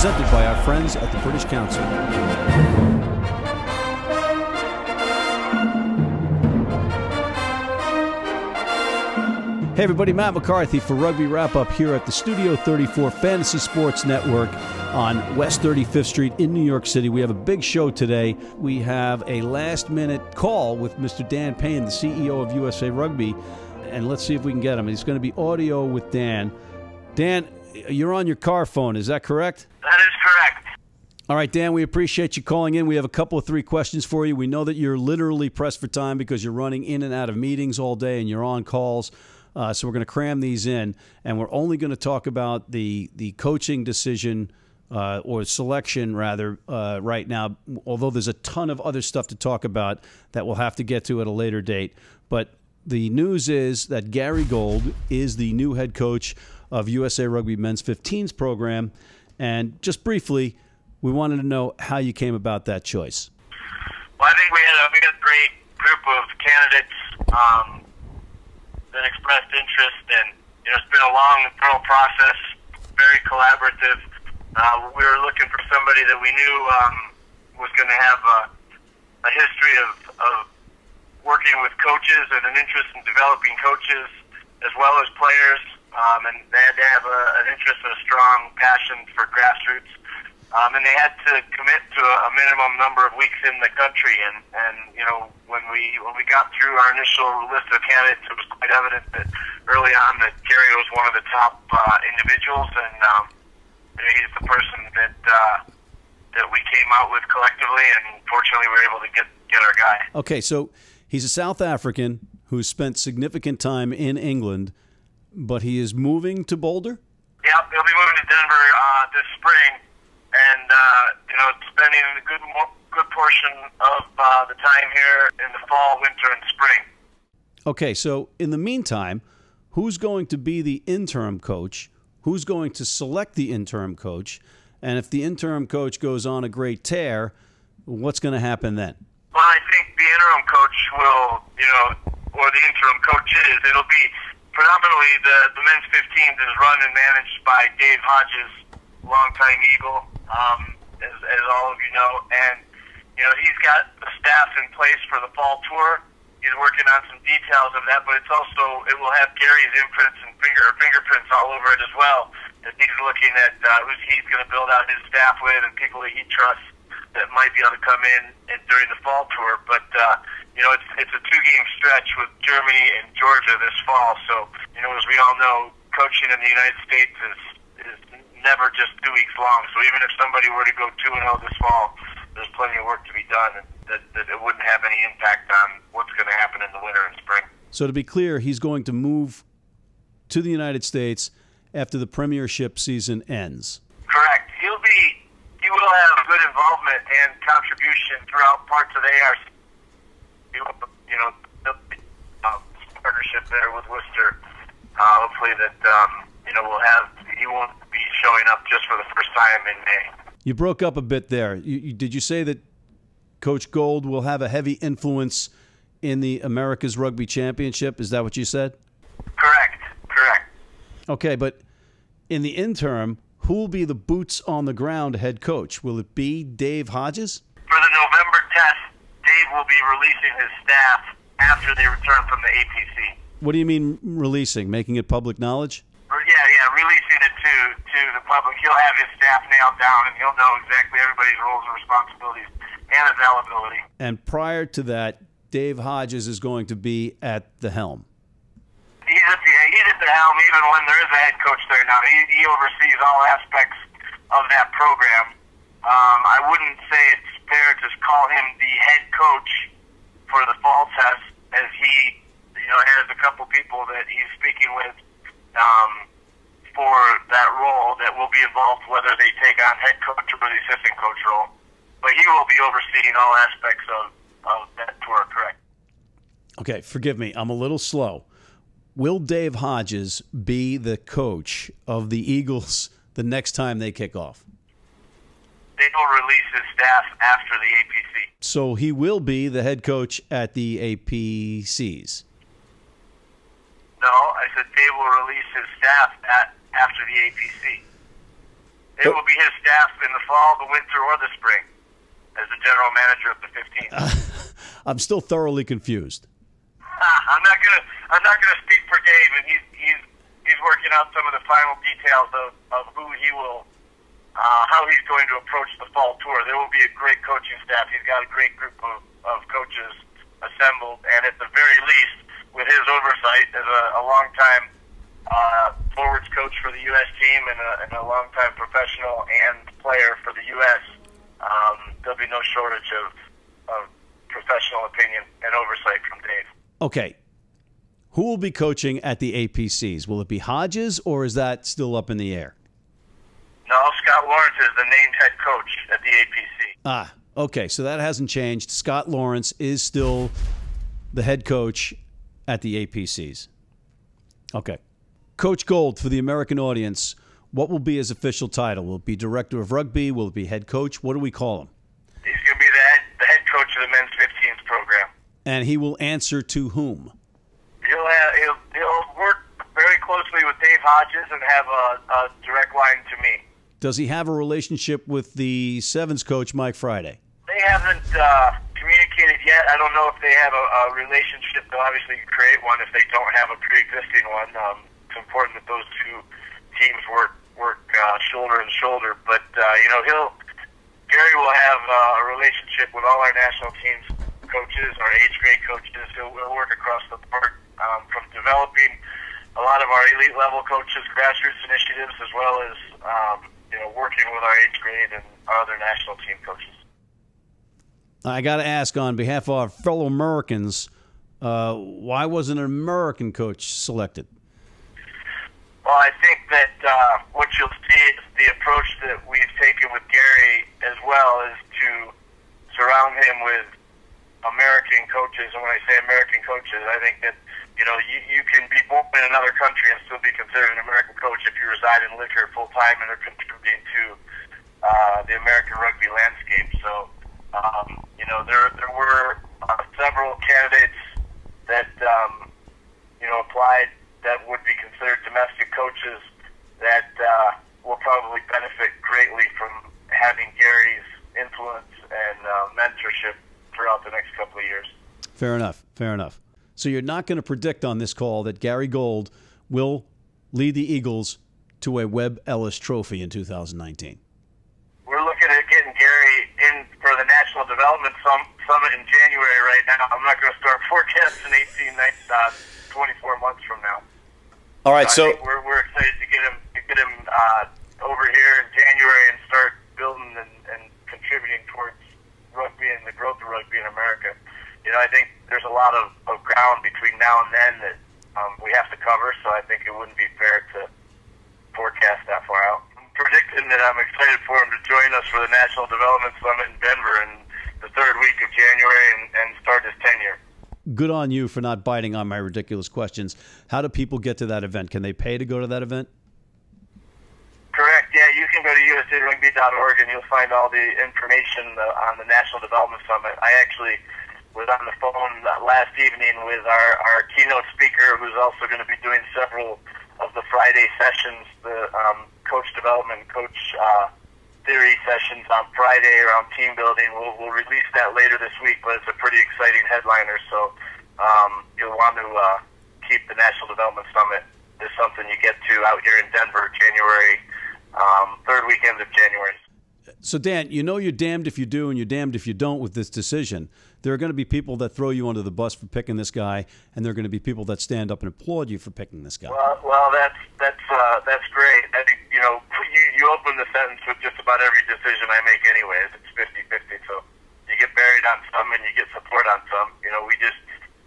presented by our friends at the British Council. Hey everybody, Matt McCarthy for Rugby Wrap-Up here at the Studio 34 Fantasy Sports Network on West 35th Street in New York City. We have a big show today. We have a last-minute call with Mr. Dan Payne, the CEO of USA Rugby, and let's see if we can get him. It's going to be audio with Dan. Dan, you're on your car phone, is that correct? That is correct. All right, Dan, we appreciate you calling in. We have a couple of three questions for you. We know that you're literally pressed for time because you're running in and out of meetings all day and you're on calls. So we're going to cram these in, and we're only going to talk about the coaching decision or selection, rather, right now, although there's a ton of other stuff to talk about that we'll have to get to at a later date. But the news is that Gary Gold is the new head coach of USA Rugby Men's 15s program. And just briefly, we wanted to know how you came about that choice. Well, I think we had a great group of candidates that expressed interest, and it's been a long and thorough process, very collaborative. We were looking for somebody that we knew was going to have a history of working with coaches and an interest in developing coaches as well as players, and they had to have an interest and a strong passion for grassroots, and they had to commit to a minimum number of weeks in the country. And when we got through our initial list of candidates, it was quite evident that early on that Gary was one of the top individuals, and he's the person that we came out with collectively, and fortunately we were able to get our guy. Okay, so he's a South African who's spent significant time in England, but he is moving to Boulder? Yeah, he'll be moving to Denver this spring, and spending a good portion of the time here in the fall, winter, and spring. Okay, so in the meantime, who's going to be the interim coach? Who's going to select the interim coach? And if the interim coach goes on a great tear, what's going to happen then? Well, I think the interim coach will, or the interim coaches, it'll be predominantly the men's 15s is run and managed by Dave Hodges, longtime Eagle, as all of you know. And, he's got the staff in place for the fall tour. He's working on some details of that, but it will have Gary's imprints and fingerprints all over it as well. That he's looking at who he's going to build out his staff with and people that he trusts that might be able to come in during the fall tour. But it's a two-game stretch with Germany and Georgia this fall. So as we all know, coaching in the United States is never just 2 weeks long. So even if somebody were to go 2-0 this fall, there's plenty of work to be done, and that it wouldn't have any impact on what's going to happen in the winter and spring. So to be clear, he's going to move to the United States after the premiership season ends. Correct. He will have good involvement and contribution throughout parts of the ARC. Partnership there with Worcester. Hopefully that he won't be showing up just for the first time in May. You broke up a bit there. Did you say that Coach Gold will have a heavy influence in the America's Rugby Championship? Is that what you said? Correct. Okay, but in the interim, who will be the boots-on-the-ground head coach? Will it be Dave Hodges? For the November test, Dave will be releasing his staff after they return from the APC. What do you mean releasing? Making it public knowledge? Yeah, releasing it to the public. He'll have his staff nailed down, and he'll know exactly everybody's roles and responsibilities and availability. And prior to that, Dave Hodges is going to be at the helm. He's at the helm even when there is a head coach there now. He oversees all aspects of that program. I wouldn't say it's fair to call him the head coach for the fall test, as he has a couple people that he's speaking with for that role that will be involved, whether they take on head coach or the assistant coach role. But he will be overseeing all aspects of that tour, correct? Okay, forgive me. I'm a little slow. Will Dave Hodges be the coach of the Eagles the next time they kick off? They will release his staff after the APC. So he will be the head coach at the APCs? No, I said Dave will release his staff after the APC. It will be his staff in the fall, the winter, or the spring as the general manager of the 15th. I'm still thoroughly confused. I'm not gonna speak for Dave, and he's working out some of the final details of who he will, how he's going to approach the fall tour. There will be a great coaching staff. He's got a great group of coaches assembled, and at the very least, with his oversight as a long-time forwards coach for the U.S. team and a long-time professional and player for the U.S., there'll be no shortage of professional opinion and oversight from Dave. Okay. Who will be coaching at the APCs? Will it be Hodges, or is that still up in the air? No, Scott Lawrence is the named head coach at the APC. Okay, so that hasn't changed. Scott Lawrence is still the head coach at the APCs. Okay. Coach Gold, for the American audience, what will be his official title? Will it be director of rugby? Will it be head coach? What do we call him? He's going to be the head coach of the men's 15s program. And he will answer to whom? He'll work very closely with Dave Hodges and have a direct line to me. Does he have a relationship with the Sevens coach, Mike Friday? They haven't communicated yet. I don't know if they have a relationship. They'll obviously create one if they don't have a pre-existing one. It's important that those two teams work shoulder and shoulder. But Gary will have a relationship with all our national teams coaches, our age grade coaches. He'll work across the board from developing a lot of our elite level coaches, grassroots initiatives, as well as working with our age grade and our other national team coaches. I got to ask, on behalf of our fellow Americans, why wasn't an American coach selected? Well, I think that what you'll see is the approach that we've taken with Gary as well is to surround him with American coaches. And when I say American coaches, I think that you can be born in another country and still be considered an American coach if you reside and live here full time and are contributing to the American rugby landscape. So, there were several candidates that applied that would be considered domestic coaches that will probably benefit greatly from having Gary's influence and mentorship throughout the next couple of years. Fair enough. Fair enough. So you're not going to predict on this call that Gary Gold will lead the Eagles to a Webb Ellis Trophy in 2019? We're looking at getting Gary in for the National Development Summit in January right now. I'm not going to start forecasting 24 months from now. All right, so we're excited to get him over here in January and start building and contributing towards rugby and the growth of rugby in America. I think there's a lot of ground between now and then that we have to cover, so I think it wouldn't be fair to forecast that far out. I'm predicting that I'm excited for him to join us for the National Development Summit in Denver in the third week of January and start his tenure. Good on you for not biting on my ridiculous questions. How do people get to that event? Can they pay to go to that event? Correct. Yeah, you can go to usaRugby.org and you'll find all the information on the National Development Summit. I actually was on the phone last evening with our keynote speaker, who's also going to be doing several of the Friday sessions, the coach development, coach theory sessions on Friday around team building. We'll release that later this week, but it's a pretty exciting headliner. So you'll want to keep the National Development Summit is something you get to out here in Denver, January, third weekend of January. So, Dan, you're damned if you do and you're damned if you don't with this decision. There are going to be people that throw you under the bus for picking this guy, and there are going to be people that stand up and applaud you for picking this guy. Well, that's great. I think you open the sentence with just about every decision I make, anyways. It's 50-50, so you get buried on some and you get support on some. We just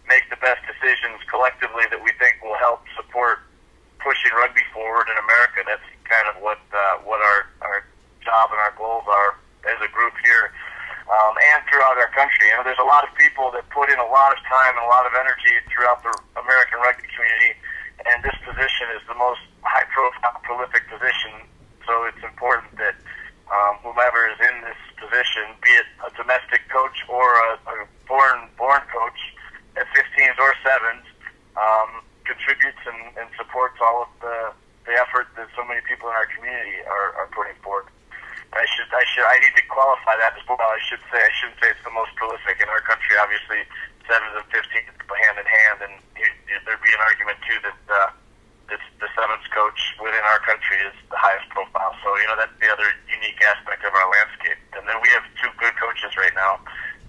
make the best decisions collectively that we think will help support pushing rugby forward in America. That's kind of what our job and our goals are as a group here and throughout our country. There's a lot of people that put in a lot of time and a lot of energy throughout the American rugby community, and this position is the most high-profile, prolific position. So it's important that whomever is in this position, be it a domestic coach or a foreign coach at 15s or 7s, contributes and supports all of the effort effort that so many people in our community are putting forth. I need to qualify that as well. I shouldn't say it's the most prolific in our country. Obviously, 7s and 15s go hand in hand, and there'd be an argument too that the 7s coach within our country is the highest profile. So that's the other unique aspect of our landscape. And then we have 2 good coaches right now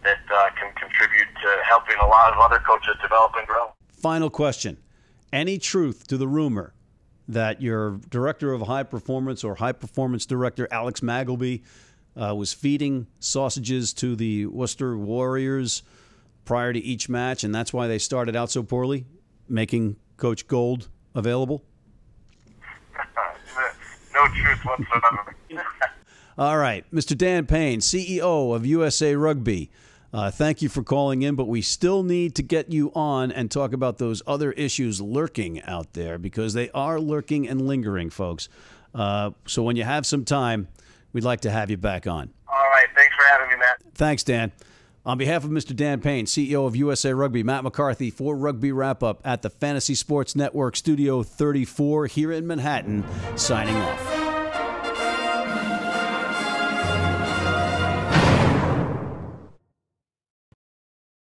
that can contribute to helping a lot of other coaches develop and grow. Final question: any truth to the rumor that your director of high performance or high performance director, Alex Magleby, was feeding sausages to the Worcester Warriors prior to each match, and that's why they started out so poorly, making Coach Gold available? No truth whatsoever. All right. Mr. Dan Payne, CEO of USA Rugby, thank you for calling in, but we still need to get you on and talk about those other issues lurking out there, because they are lurking and lingering, folks. So when you have some time, we'd like to have you back on. All right. Thanks for having me, Matt. Thanks, Dan. On behalf of Mr. Dan Payne, CEO of USA Rugby, Matt McCarthy for Rugby Wrap-Up at the Fantasy Sports Network Studio 34 here in Manhattan, signing off.